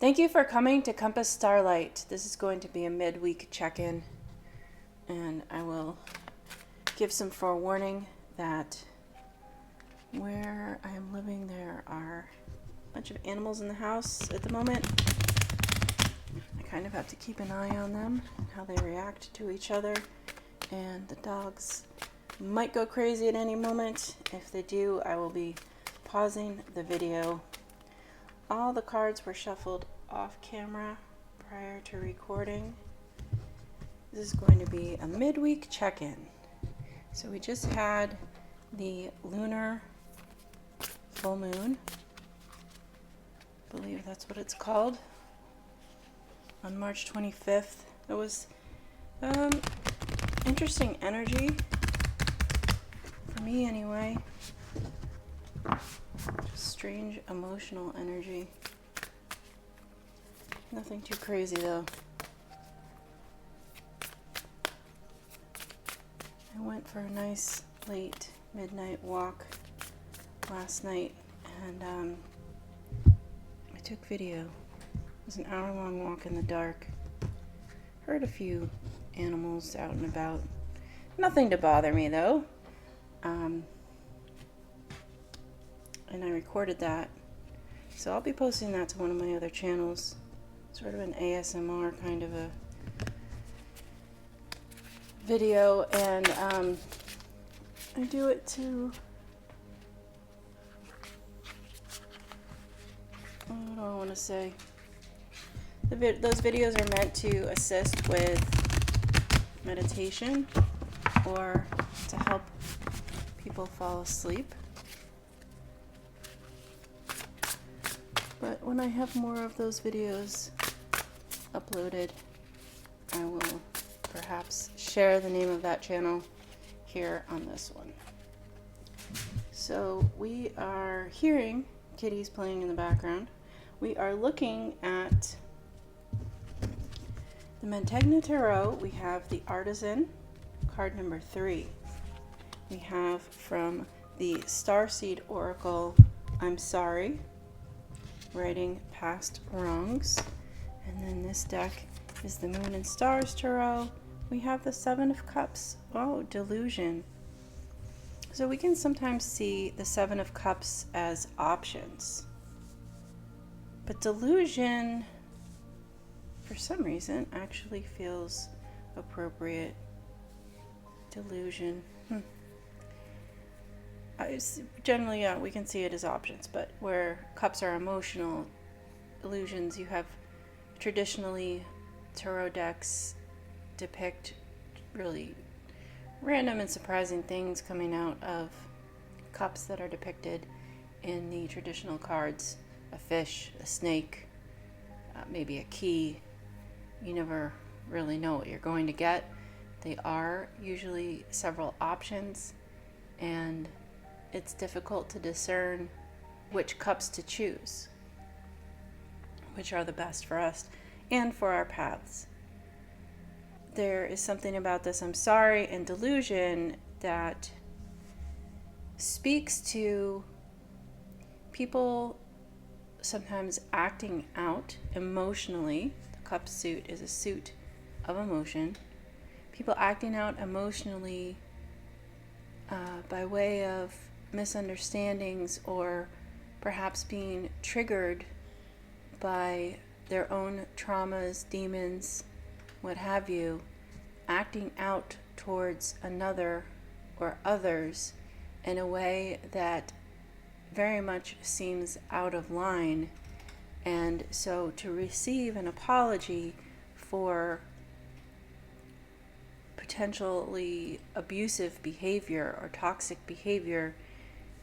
Thank you for coming to Compass Starlight. This is going to be a midweek check-in, and I will give some forewarning that where I am living there are a bunch of animals in the house at the moment. I kind of have to keep an eye on them, how they react to each other, and the dogs might go crazy at any moment. If they do, I will be pausing the video. All the cards were shuffled off camera prior to recording. This is going to be a midweek check-in. So we just had the lunar full moon, I believe that's what it's called, on March 25th. It was interesting energy, for me anyway. Just strange emotional energy. Nothing too crazy though. I went for a nice late midnight walk last night and I took video. It was an hour-long walk in the dark. Heard a few animals out and about. Nothing to bother me though. And I recorded that. So I'll be posting that to one of my other channels. Sort of an ASMR kind of a video, and I do it to, what do I want to say? Those videos are meant to assist with meditation or to help people fall asleep. But when I have more of those videos uploaded, I will perhaps share the name of that channel here on this one. So we are hearing kitties playing in the background. We are looking at the Mantegna Tarot. We have the Artisan, card number 3. We have from the Starseed Oracle, I'm Sorry, Writing Past Wrongs. And then this deck is the Moon and Stars Tarot. We have the Seven of Cups. Oh, Delusion. So we can sometimes see the Seven of Cups as options. But Delusion, for some reason, actually feels appropriate. Delusion. Generally, we can see it as options, but where cups are emotional illusions, you have traditionally tarot decks depict really random and surprising things coming out of cups that are depicted in the traditional cards. A fish, a snake, maybe a key. You never really know what you're going to get. They are usually several options, and it's difficult to discern which cups to choose, which are the best for us and for our paths. There is something about this I'm sorry and delusion that speaks to people sometimes acting out emotionally. The cup suit is a suit of emotion. People acting out emotionally by way of misunderstandings, or perhaps being triggered by their own traumas, demons, what have you, acting out towards another or others in a way that very much seems out of line. And so to receive an apology for potentially abusive behavior or toxic behavior,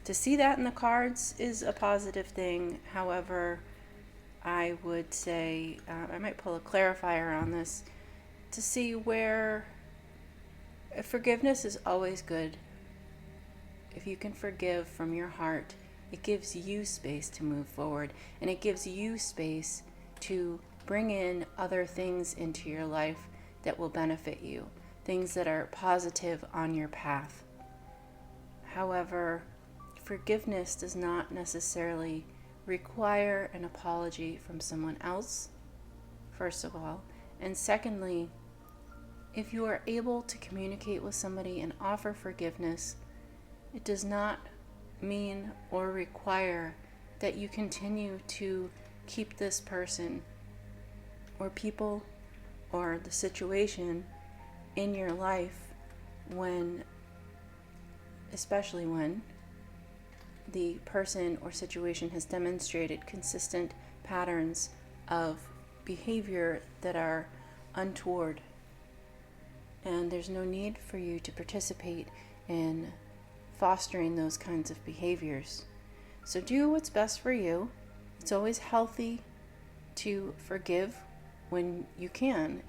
to see that in the cards is a positive thing. However, I would say, I might pull a clarifier on this, to see where forgiveness is always good. If you can forgive from your heart, it gives you space to move forward, and it gives you space to bring in other things into your life that will benefit you, things that are positive on your path. However, forgiveness does not necessarily require an apology from someone else, first of all. And secondly, if you are able to communicate with somebody and offer forgiveness, it does not mean or require that you continue to keep this person or people or the situation in your life especially when the person or situation has demonstrated consistent patterns of behavior that are untoward. And there's no need for you to participate in fostering those kinds of behaviors. So do what's best for you. It's always healthy to forgive when you can.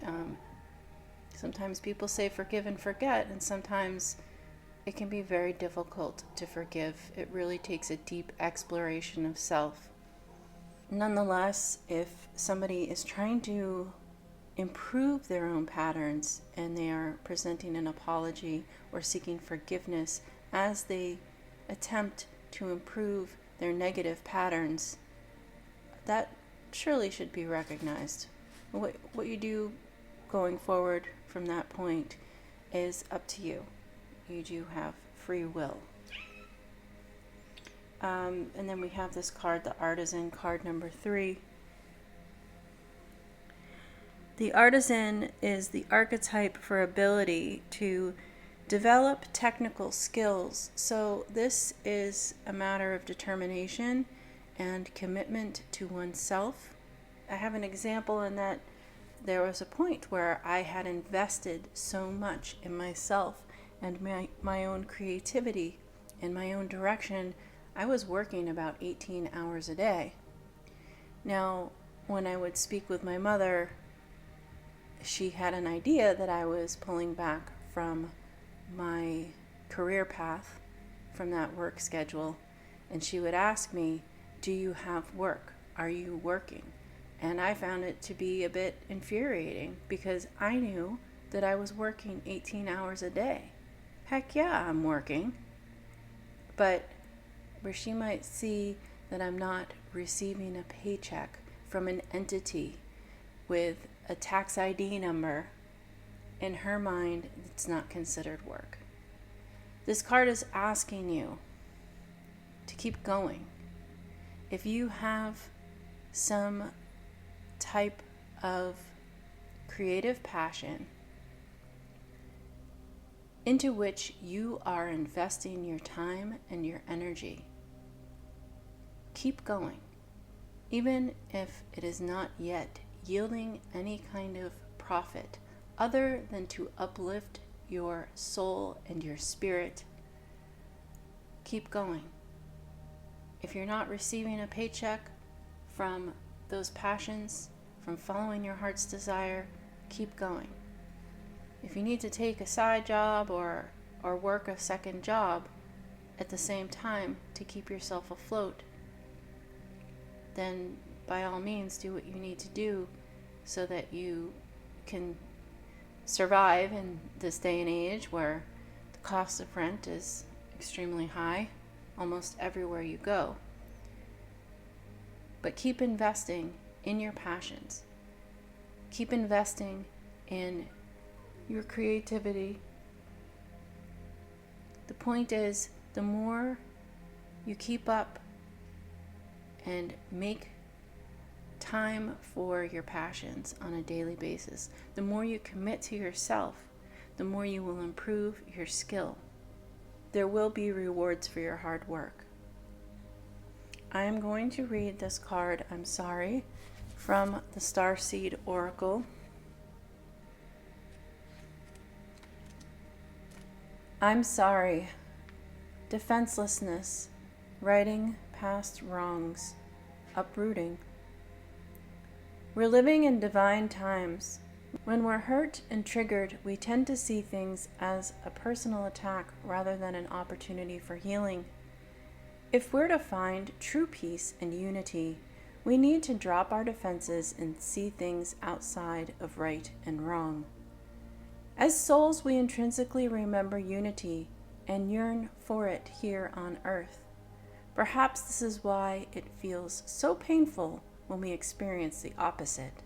Sometimes people say forgive and forget, and sometimes it can be very difficult to forgive. It really takes a deep exploration of self. Nonetheless, if somebody is trying to improve their own patterns and they are presenting an apology or seeking forgiveness as they attempt to improve their negative patterns, that surely should be recognized. What you do going forward from that point is up to you. You do have free will. And then we have this card, the Artisan, card number 3. The Artisan is the archetype for ability to develop technical skills. So this is a matter of determination and commitment to oneself. I have an example in that there was a point where I had invested so much in myself and my own creativity and my own direction. I was working about 18 hours a day. Now, when I would speak with my mother, she had an idea that I was pulling back from my career path, from that work schedule, and she would ask me, do you have work? Are you working? And I found it to be a bit infuriating because I knew that I was working 18 hours a day. Heck yeah, I'm working. But where she might see that I'm not receiving a paycheck from an entity with a tax ID number, in her mind, it's not considered work. This card is asking you to keep going. If you have some type of creative passion into which you are investing your time and your energy, keep going. Even if it is not yet yielding any kind of profit other than to uplift your soul and your spirit, keep going. If you're not receiving a paycheck from those passions, from following your heart's desire, keep going. If you need to take a side job or work a second job at the same time to keep yourself afloat, then by all means do what you need to do so that you can survive in this day and age where the cost of rent is extremely high almost everywhere you go. But keep investing in your passions. Keep investing in your creativity. The point is, the more you keep up and make time for your passions on a daily basis, the more you commit to yourself, the more you will improve your skill. There will be rewards for your hard work. I am going to read this card, I'm sorry, from the Starseed Oracle. I'm sorry. Defenselessness, righting past wrongs, uprooting. We're living in divine times. When we're hurt and triggered, we tend to see things as a personal attack rather than an opportunity for healing. If we're to find true peace and unity, we need to drop our defenses and see things outside of right and wrong. As souls, we intrinsically remember unity and yearn for it here on earth. Perhaps this is why it feels so painful when we experience the opposite.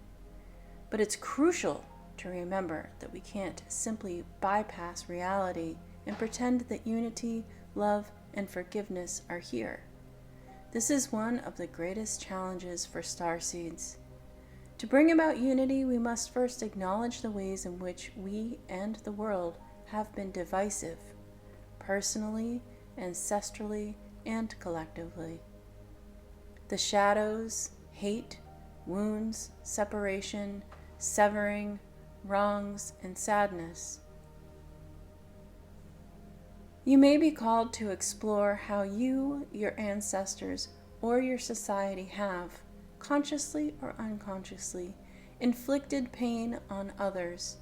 But it's crucial to remember that we can't simply bypass reality and pretend that unity, love, and forgiveness are here. This is one of the greatest challenges for starseeds. To bring about unity, we must first acknowledge the ways in which we and the world have been divisive, personally, ancestrally, and collectively. The shadows, hate, wounds, separation, severing, wrongs, and sadness. You may be called to explore how you, your ancestors, or your society have, consciously or unconsciously, inflicted pain on others,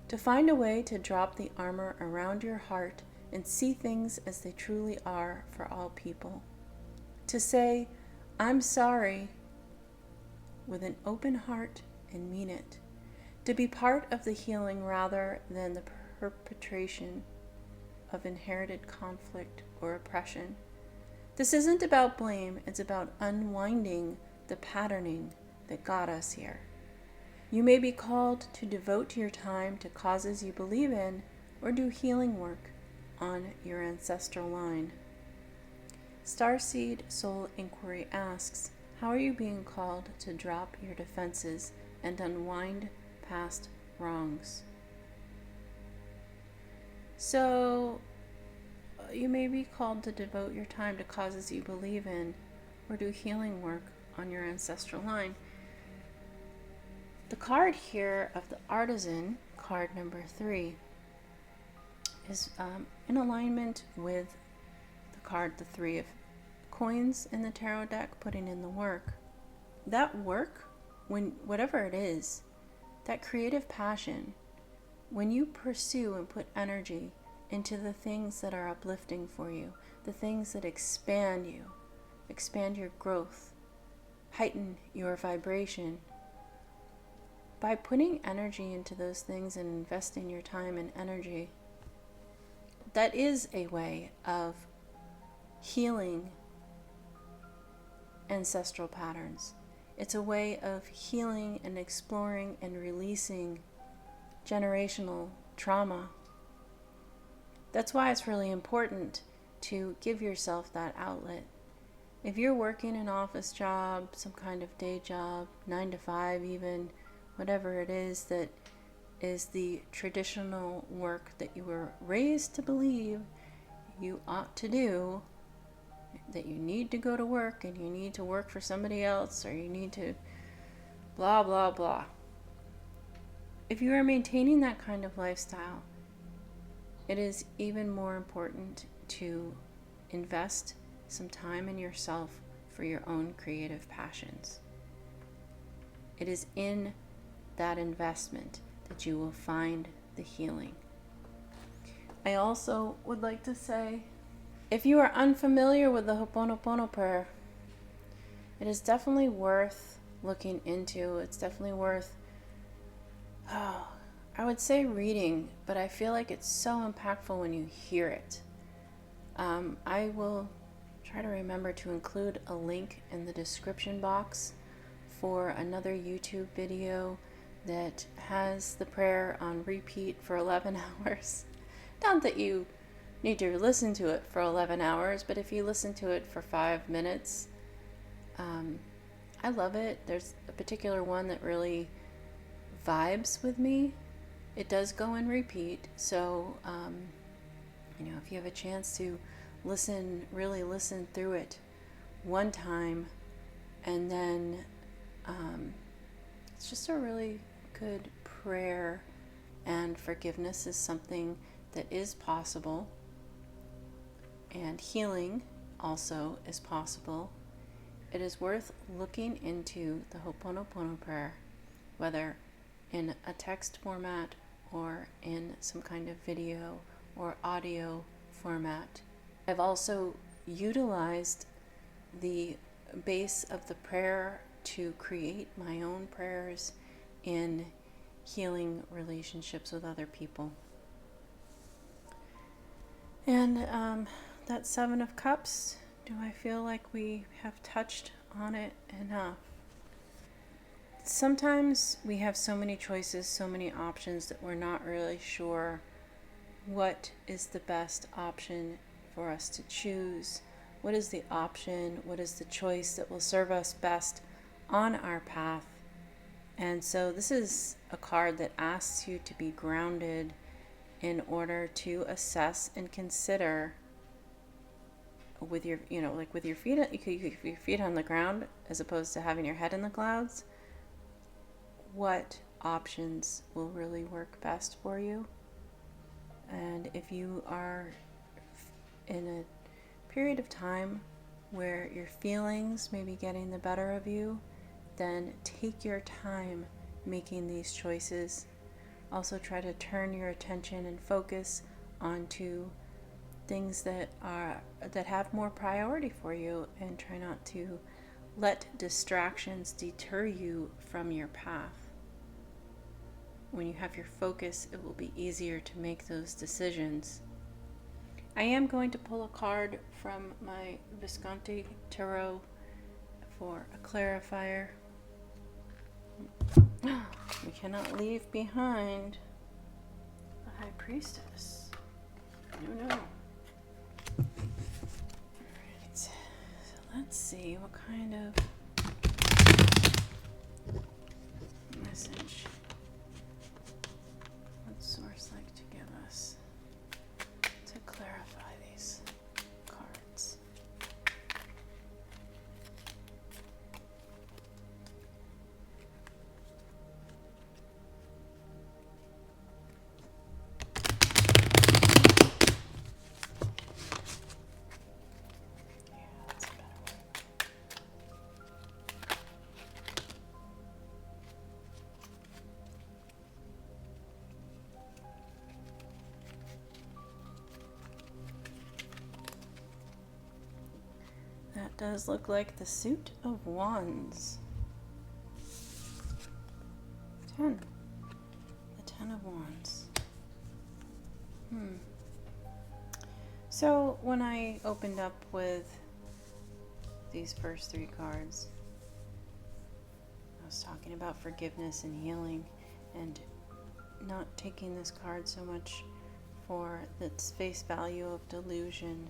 to find a way to drop the armor around your heart and see things as they truly are for all people. To say, "I'm sorry," with an open heart and mean it. To be part of the healing rather than the perpetration of inherited conflict or oppression. This isn't about blame, it's about unwinding the patterning that got us here. You may be called to devote your time to causes you believe in or do healing work on your ancestral line. Starseed Soul Inquiry asks, how are you being called to drop your defenses and unwind past wrongs? So, you may be called to devote your time to causes you believe in or do healing work on your ancestral line. The card here of the Artisan, card number 3, is in alignment with the card, the 3 of coins in the tarot deck, putting in the work. That work, whatever it is, that creative passion, when you pursue and put energy into the things that are uplifting for you, the things that expand you, expand your growth, heighten your vibration, by putting energy into those things and investing your time and energy, that is a way of healing ancestral patterns. It's a way of healing and exploring and releasing generational trauma. That's why it's really important to give yourself that outlet. If you're working an office job, some kind of day job, 9 to 5 even, whatever it is that is the traditional work that you were raised to believe you ought to do, that you need to go to work and you need to work for somebody else or you need to blah, blah, blah. If you are maintaining that kind of lifestyle, it is even more important to invest some time in yourself for your own creative passions. It is in that investment that you will find the healing. I also would like to say, if you are unfamiliar with the Ho'oponopono prayer, it is definitely worth looking into. It's definitely worth, I would say reading, but I feel like it's so impactful when you hear it. I will try to remember to include a link in the description box for another YouTube video that has the prayer on repeat for 11 hours. Not that you need to listen to it for 11 hours, but if you listen to it for 5 minutes, I love it. There's a particular one that really vibes with me. It does go in repeat, so if you have a chance to really listen through it one time, and then it's just a really good prayer, and forgiveness is something that is possible, and healing also is possible. It is worth looking into the Ho'oponopono prayer, whether in a text format or in some kind of video or audio format. I've also utilized the base of the prayer to create my own prayers in healing relationships with other people. And that 7 of Cups, Do I feel like we have touched on it enough? Sometimes we have so many choices, so many options that we're not really sure what is the best option for us to choose. What is the option? What is the choice that will serve us best on our path? And so this is a card that asks you to be grounded in order to assess and consider with your, like with your feet, your feet on the ground as opposed to having your head in the clouds, what options will really work best for you. And if you are in a period of time where your feelings may be getting the better of you, then take your time making these choices. Also try to turn your attention and focus onto things that have more priority for you, and try not to let distractions deter you from your path. When you have your focus, it will be easier to make those decisions. I am going to pull a card from my Visconti Tarot for a clarifier. We cannot leave behind the High Priestess. No. Alright, so let's see what kind of message would Source like to give us to clarify these cards. That does look like the Suit of Wands. 10. The 10 of Wands. So when I opened up with these first 3 cards, I was talking about forgiveness and healing, and not taking this card so much for its face value of delusion,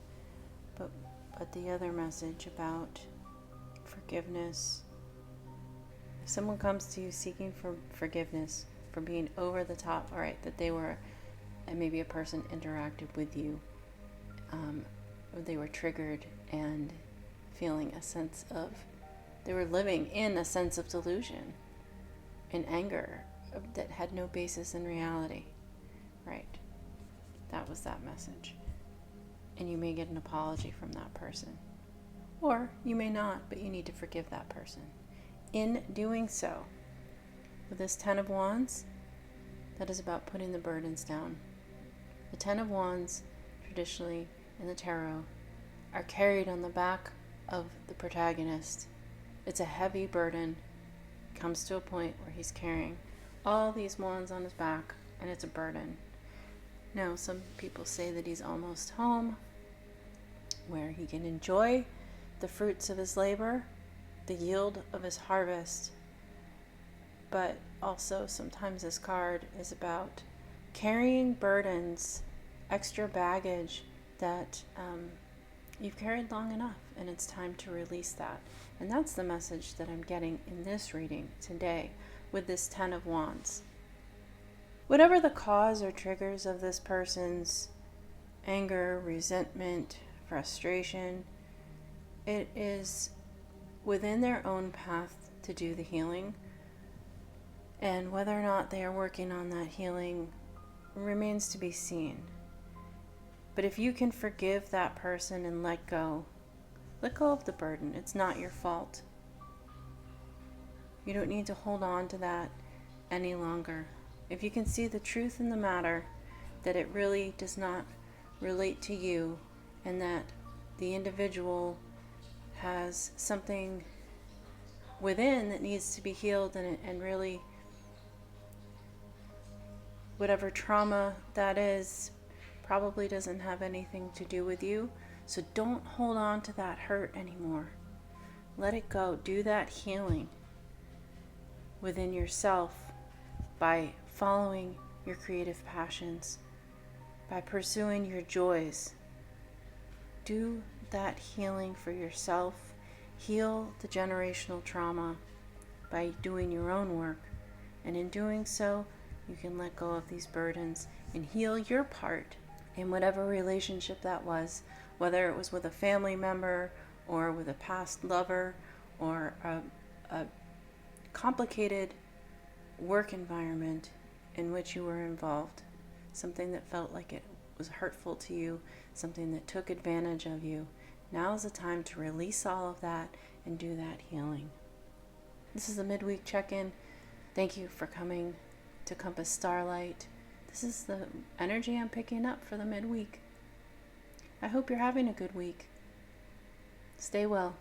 but the other message about forgiveness. If someone comes to you seeking for forgiveness for being over the top, all right, that they were, and maybe a person interacted with you, or they were triggered and feeling a sense of, they were living in a sense of delusion and anger that had no basis in reality, right? That was that message. And you may get an apology from that person. Or you may not, but you need to forgive that person. In doing so, with this 10 of Wands, that is about putting the burdens down. The 10 of Wands, traditionally in the tarot, are carried on the back of the protagonist. It's a heavy burden. It comes to a point where he's carrying all these wands on his back, and it's a burden. Now, some people say that he's almost home, where he can enjoy the fruits of his labor, the yield of his harvest. But also, sometimes this card is about carrying burdens, extra baggage that you've carried long enough, and it's time to release that. And that's the message that I'm getting in this reading today with this 10 of Wands. Whatever the cause or triggers of this person's anger, resentment, frustration, it is within their own path to do the healing. And whether or not they are working on that healing remains to be seen. But if you can forgive that person and let go of the burden. It's not your fault. You don't need to hold on to that any longer. If you can see the truth in the matter, that it really does not relate to you, and that the individual has something within that needs to be healed, and really whatever trauma that is probably doesn't have anything to do with you. So don't hold on to that hurt anymore. Let it go. Do that healing within yourself by following your creative passions, by pursuing your joys. Do that healing for yourself. Heal the generational trauma by doing your own work. And in doing so, you can let go of these burdens and heal your part in whatever relationship that was, whether it was with a family member or with a past lover or a complicated work environment in which you were involved, something that felt like it was hurtful to you, something that took advantage of you. Now is the time to release all of that and do that healing. This is the midweek check-in. Thank you for coming to Compass Starlight. This is the energy I'm picking up for the midweek. I hope you're having a good week. Stay well.